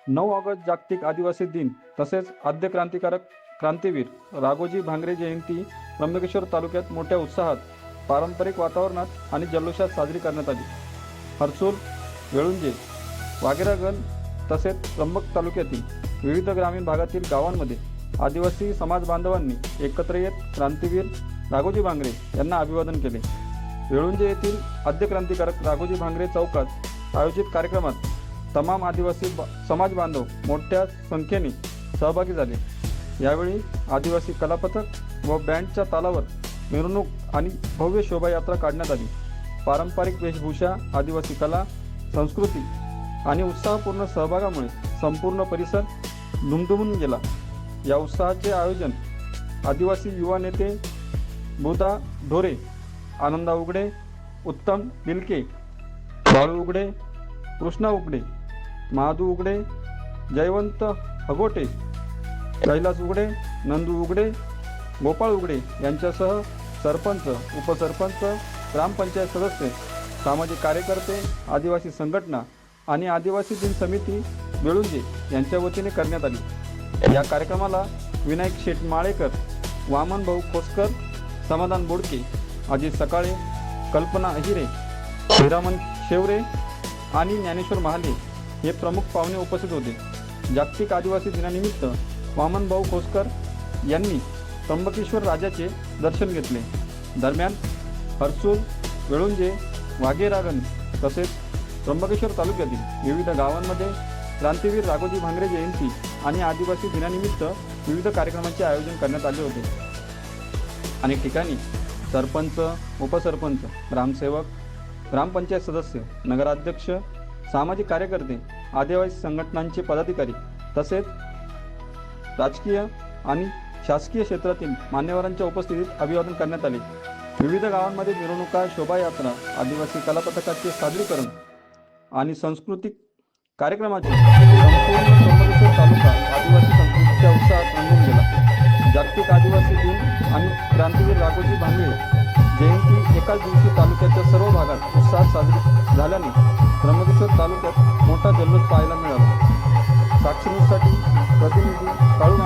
9 August जागतिक आदिवासी दिन तसेच आद्य क्रांतीवीर राघोजी भांगरे जयंती त्र्यंबकेश्वर तालुक्यात मोठ्या उत्साहात पारंपरिक वातावरणात आणि जल्लोषात साजरी करण्यात आली। हर्सूल, वेळुंजे, वाघेरागण तसेच त्र्यंबक तालुक्यातील विविध ग्रामीण भागातील गावांमध्ये आदिवासी समाज बांधवांनी एकत्र येत क्रांतीवीर राघोजी भांगरे यांना अभिवादन केले। वेळुंजे येथील आद्य राघोजी भांगरे चौकात आयोजित कार्यक्रमात तमाम आदिवासी समाज बांधव मोठ्या संख्येने सहभागी झाले। यावेळी आदिवासी कलापथक व बँडच्या तालावर मिरवणूक आणि भव्य शोभायात्रा काढण्यात आली। पारंपरिक वेशभूषा, आदिवासी कला, संस्कृती आणि उत्साहपूर्ण सहभागामुळे संपूर्ण परिसर दुमदुमून गेला। या उत्साहाचे आयोजन आदिवासी युवा नेते बुधा ढोरे, आनंदा उगडे, उत्तम बिलके, बाळू उगडे, कृष्णा उगडे, महादू उगडे, जयवंत हगोटे, कैलास उगडे, नंदू उगडे, गोपाळ उगडे यांच्यासह सरपंच, उपसरपंच, ग्रामपंचायत सदस्य, सामाजिक कार्यकर्ते, आदिवासी संघटना आणि आदिवासी दिन समिती वेळुंजे यांच्या वतीने करण्यात आली। या कार्यक्रमाला विनायक शेठ माळेकर, वामन भाऊ खोसकर, समाधान बोडके, अजित सकाळे, कल्पना अहिरे, हिरामन शेवरे आणि ज्ञानेश्वर महाले हे प्रमुख पाहुणे उपस्थित होते। जागतिक आदिवासी दिनानिमित्त वामन भाऊ खोसकर यांनी त्र्यंबकेश्वर राजाचे दर्शन घेतले। दरम्यान हर्सूल, वेळुंजे, वाघेरागण तसेच त्र्यंबकेश्वर तालुक्यातील विविध गावांमध्ये क्रांतीवीर राघोजी भांगरे जयंती आणि आदिवासी दिनानिमित्त विविध कार्यक्रमांचे आयोजन करण्यात आले होते। अनेक ठिकाणी सरपंच, उपसरपंच, ग्रामसेवक, ग्रामपंचायत सदस्य, नगराध्यक्ष, सामाजिक कार्यकर्ते, आदिवासी संघटनांचे पदाधिकारी तसेच राजकीय आणि शासकीय क्षेत्रातील मान्यवरांच्या उपस्थितीत अभिवादन करण्यात आले। विविध गावांमध्ये मिरवणुका, शोभायात्रा, आदिवासी कलापथकाचे सादरीकरण आणि सांस्कृतिक कार्यक्रमाचे संपूर्ण त्र्यंबकेश्वर तालुका आदिवासी संस्कृतीच्या उत्साहात रंगून गेला। जागतिक आदिवासी दिन आणि क्रांतीवीर राघोजी भांगरे जयंती एकाच दिवशी तालुक्याच्या सर्व भागात उत्साहात साजरी झाल्याने त्र्यंबकेश्वर तालुक्यात मोठा जल्लोष पाहायला मिळाला। साक्षी न्यूजसाठी प्रतिनिधी काळू